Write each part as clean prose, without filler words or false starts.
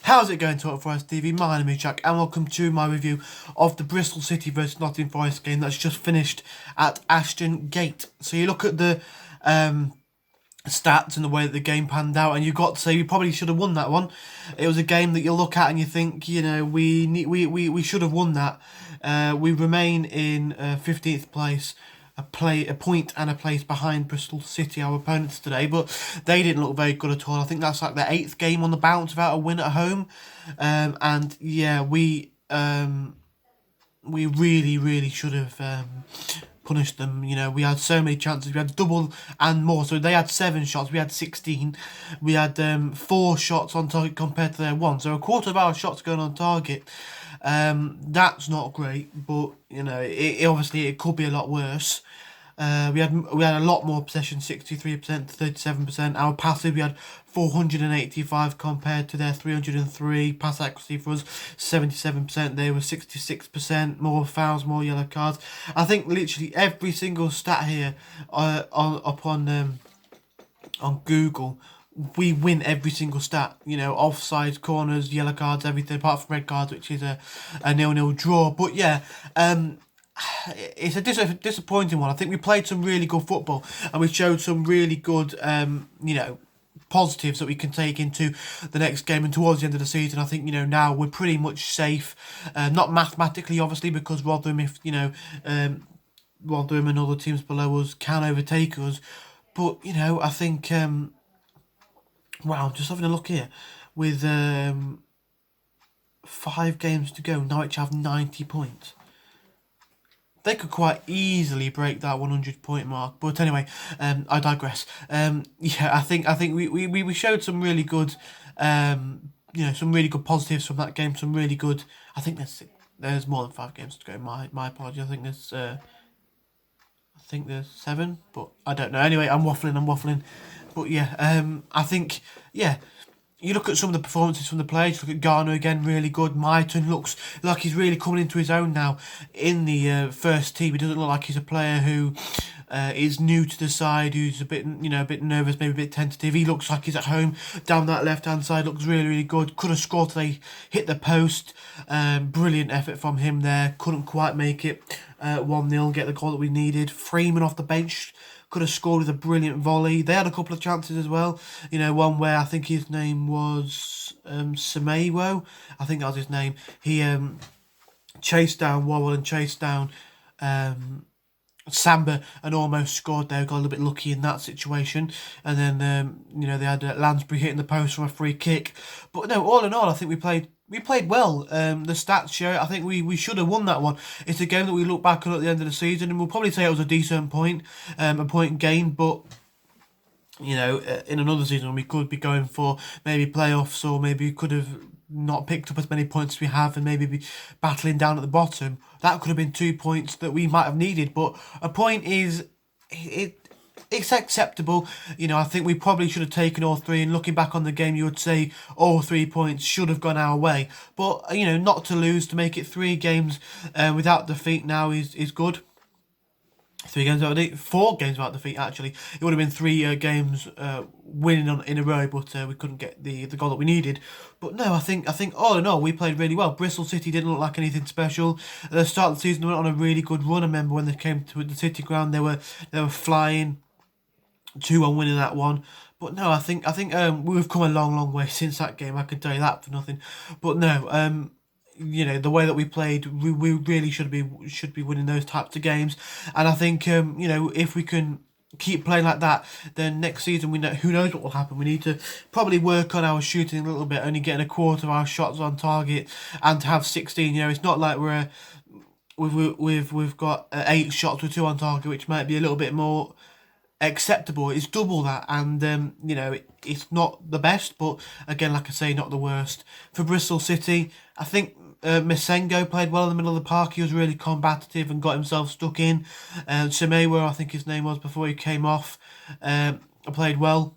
How's it going, Total Forest TV? My name is Jack and welcome to my review of the Bristol City vs Nottingham Forest game that's just finished at Ashton Gate. So you look at the stats and the way that the game panned out, and you've got to say we probably should have won that one. It was a game that you look at and you think, you know, we should have won that. We remain in 15th place, a point and a place behind Bristol City, our opponents today, but they didn't look very good at all. I think that's like their 8th game on the bounce without a win at home, and yeah, we really should have punished them. You know, we had so many chances. We had double and more. So they had 7 shots. We had 16. We had 4 shots on target compared to their 1. So a quarter of our shots going on target. That's not great, but you know, obviously it could be a lot worse. We had a lot more possession, 63% to 37%. Our passes, we had 485 compared to their 303. Pass accuracy for us, 77%. They were 66%. More fouls, more yellow cards. I think literally every single stat here on Google, we win every single stat. You know, offsides, corners, yellow cards, everything apart from red cards, which is a 0-0 draw. But yeah, it's a disappointing one. I think we played some really good football and we showed some really good, you know, positives that we can take into the next game and towards the end of the season. I think, you know, now we're pretty much safe, not mathematically obviously, because Rotherham, if you know, Rotherham and other teams below us can overtake us, but you know, I think wow, just having a look here with 5 games to go, Norwich have 90 points. They could quite easily break that 100-point mark, but anyway, I digress. Yeah, I think we showed some really good, you know, some really good positives from that game. Some really good. I think there's more than 5 games to go. My apologies. I think there's 7, but I don't know. Anyway, I'm waffling. But yeah, I think yeah. You look at some of the performances from the players. Look at Garner again, really good. Myton looks like he's really coming into his own now in the first team. He doesn't look like he's a player who is new to the side, who's a bit nervous, maybe a bit tentative. He looks like he's at home down that left-hand side. Looks really good. Could have scored today, hit the post. Brilliant effort from him there. Couldn't quite make it 1-0, get the goal that we needed. Freeman off the bench could have scored with a brilliant volley. They had a couple of chances as well. You know, one where I think his name was Semewo. I think that was his name. He chased down Worrell and chased down Samba and almost scored there. Got a little bit lucky in that situation. And then, you know, they had Lansbury hitting the post from a free kick. But no, all in all, I think we played well. The stats show it. I think we should have won that one. It's a game that we look back on at the end of the season and we'll probably say it was a decent point, a point gained, but you know, in another season we could be going for maybe playoffs, or maybe we could have not picked up as many points as we have and maybe be battling down at the bottom. That could have been 2 points that we might have needed, but a point is it's acceptable. You know, I think we probably should have taken all 3, and looking back on the game you would say all 3 points should have gone our way, but you know, not to lose, to make it 3 games without defeat now is good. 3 games without defeat, 4 games without defeat actually. It would have been 3 games winning in a row, but we couldn't get the goal that we needed. But no, I think all in all we played really well. Bristol City didn't look like anything special. At the start of the season they went on a really good run. I remember when they came to the City ground, they were flying. 2-1 winning that one. But no, I think we've come a long way since that game. I can tell you that for nothing. But no, you know, the way that we played, we really should be winning those types of games. And I think you know, if we can keep playing like that, then next season who knows what will happen. We need to probably work on our shooting a little bit, only getting a quarter of our shots on target, and to have 16. You know, it's not like we've got 8 shots with 2 on target, which might be a little bit more acceptable. It's double that, and you know, it's not the best, but again, like I say, not the worst. For Bristol City, I think Masengo played well in the middle of the park. He was really combative and got himself stuck in. Semewo, I think his name was before he came off, played well.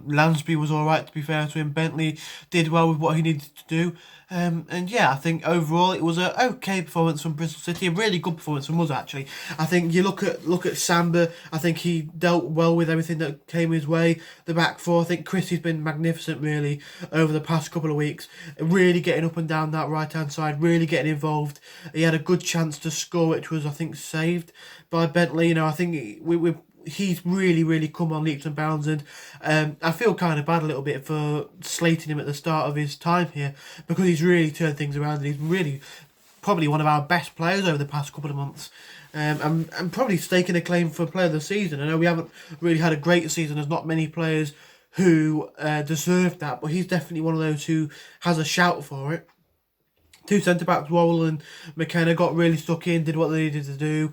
Lansbury was all right, to be fair to him. Bentley did well with what he needed to do. And yeah, I think overall it was a okay performance from Bristol City, a really good performance from us actually. I think you look at Samba. I think he dealt well with everything that came his way. The back four, I think Christie's been magnificent really over the past couple of weeks, really getting up and down that right hand side, really getting involved. He had a good chance to score, which was I think saved by Bentley. I think he's really come on leaps and bounds, and I feel kind of bad a little bit for slating him at the start of his time here, because he's really turned things around and he's really probably one of our best players over the past couple of months. And probably staking a claim for player of the season. I know we haven't really had a great season. There's not many players who deserve that, but he's definitely one of those who has a shout for it. Two centre-backs, Worrell and McKenna, got really stuck in, did what they needed to do,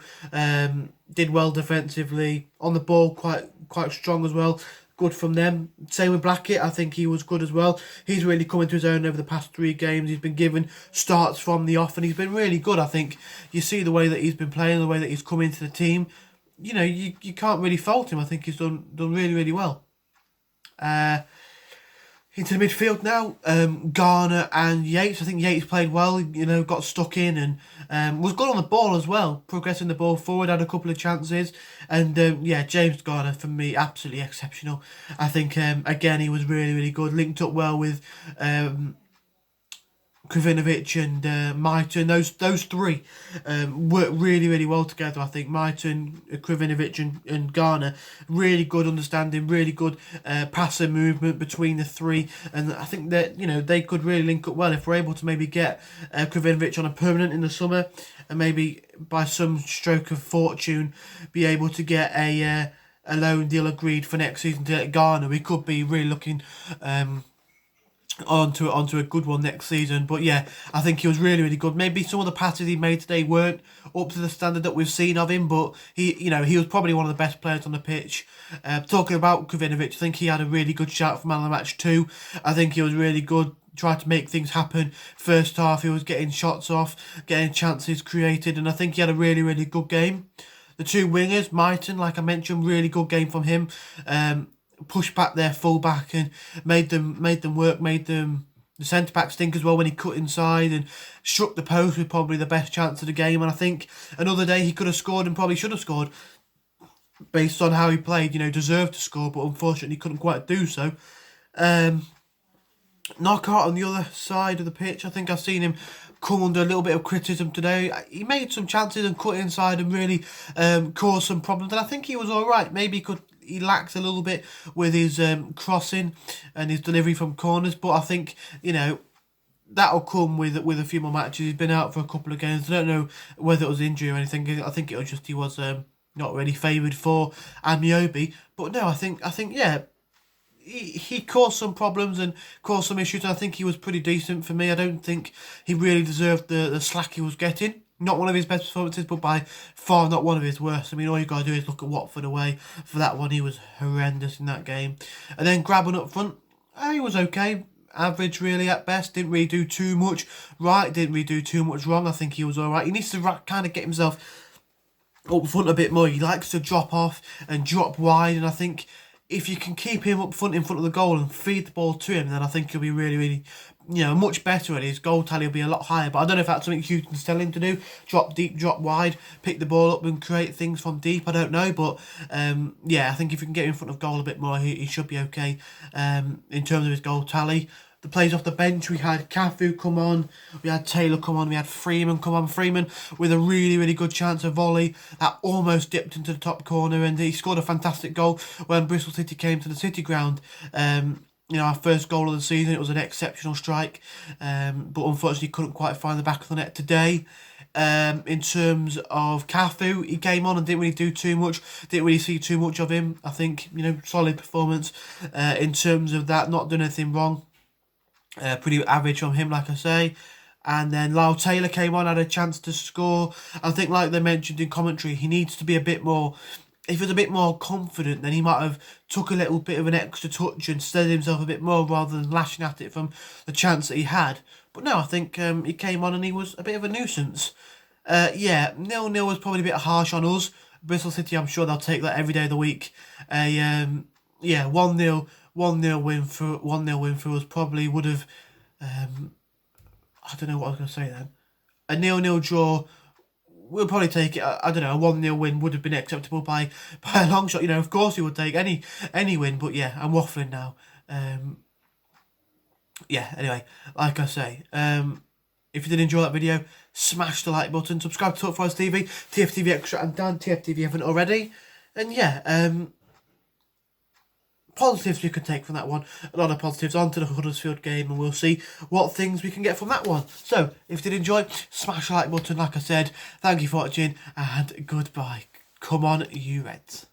did well defensively, on the ball quite strong as well, good from them. Same with Blackett, I think he was good as well. He's really come into his own over the past 3 games. He's been given starts from the off and he's been really good. I think you see the way that he's been playing, the way that he's come into the team, you can't really fault him. I think he's done really well. Into the midfield now, Garner and Yates. I think Yates played well, got stuck in and was good on the ball as well, progressing the ball forward, had a couple of chances. And James Garner, for me, absolutely exceptional. I think, again, he was really good, linked up well with Krovinovic and Mighton. Those three worked really well together. I think Mighton, Krovinovic and Garner, really good understanding, really good passer movement between the three, and I think that they could really link up well if we're able to maybe get Krovinovic on a permanent in the summer, and maybe by some stroke of fortune be able to get a loan deal agreed for next season to get Garner. We could be really looking onto a good one next season. But yeah, I think he was really good. Maybe some of the passes he made today weren't up to the standard that we've seen of him, but he was probably one of the best players on the pitch. Talking about Krovinovic, I think he had a really good shout for man of the match too. I think he was really good, tried to make things happen. First half he was getting shots off, getting chances created, and I think he had a really good game. The two wingers, Mighton, like I mentioned, really good game from him. Pushed back their full back and made them work, made them the centre backs think as well when he cut inside and struck the post with probably the best chance of the game. And I think another day he could have scored and probably should have scored based on how he played. Deserved to score, but unfortunately couldn't quite do so. Knockout on the other side of the pitch, I think I've seen him come under a little bit of criticism today. He made some chances and cut inside and really caused some problems, and I think he was alright. Maybe he lacks a little bit with his crossing and his delivery from corners, but I think that'll come with a few more matches. He's been out for a couple of games. I don't know whether it was injury or anything. I think it was just he was not really favoured for Amiobi. But no, I think yeah, he caused some problems and caused some issues. I think he was pretty decent for me. I don't think he really deserved the slack he was getting. Not one of his best performances, but by far not one of his worst. I mean, all you got to do is look at Watford away. For that one, he was horrendous in that game. And then Graben up front, he was okay. Average, really, at best. Didn't really do too much right. Didn't really do too much wrong. I think he was all right. He needs to kind of get himself up front a bit more. He likes to drop off and drop wide. And I think if you can keep him up front in front of the goal and feed the ball to him, then I think he'll be really much better, and his goal tally will be a lot higher. But I don't know if that's something you can tell him to do. Drop deep, drop wide, pick the ball up and create things from deep. I don't know, but I think if you can get in front of goal a bit more, he should be okay in terms of his goal tally. The players off the bench, we had Cafu come on, we had Taylor come on, we had Freeman come on. Freeman with a really good chance of volley that almost dipped into the top corner, and he scored a fantastic goal when Bristol City came to the City ground. Our first goal of the season. It was an exceptional strike, but unfortunately couldn't quite find the back of the net today. In terms of Cafu, he came on and didn't really do too much. Didn't really see too much of him. I think solid performance in terms of that. Not doing anything wrong. Pretty average from him, like I say. And then Lyle Taylor came on, had a chance to score. I think, like they mentioned in commentary, he needs to be a bit more. If he was a bit more confident, then he might have took a little bit of an extra touch and steadied himself a bit more rather than lashing at it from the chance that he had. But no, I think he came on and he was a bit of a nuisance. 0-0 was probably a bit harsh on us. Bristol City, I'm sure they'll take that every day of the week. A yeah, 1-0, 1-0 win for 1-0 win for us probably would have. I don't know what I was going to say then. A 0-0 draw. We'll probably take it. I don't know. A 1-0 win would have been acceptable by a long shot. You know, of course we would take any win. But yeah, I'm waffling now. Yeah. Anyway, like I say, if you did enjoy that video, smash the like button. Subscribe to Talk Forest TV, TFTV Extra, and Dan TFTV if you haven't already. And yeah, positives we could take from that one. A lot of positives. On to the Huddersfield game, and we'll see what things we can get from that one. So, if you did enjoy, smash the like button, like I said. Thank you for watching, and goodbye. Come on, you Reds.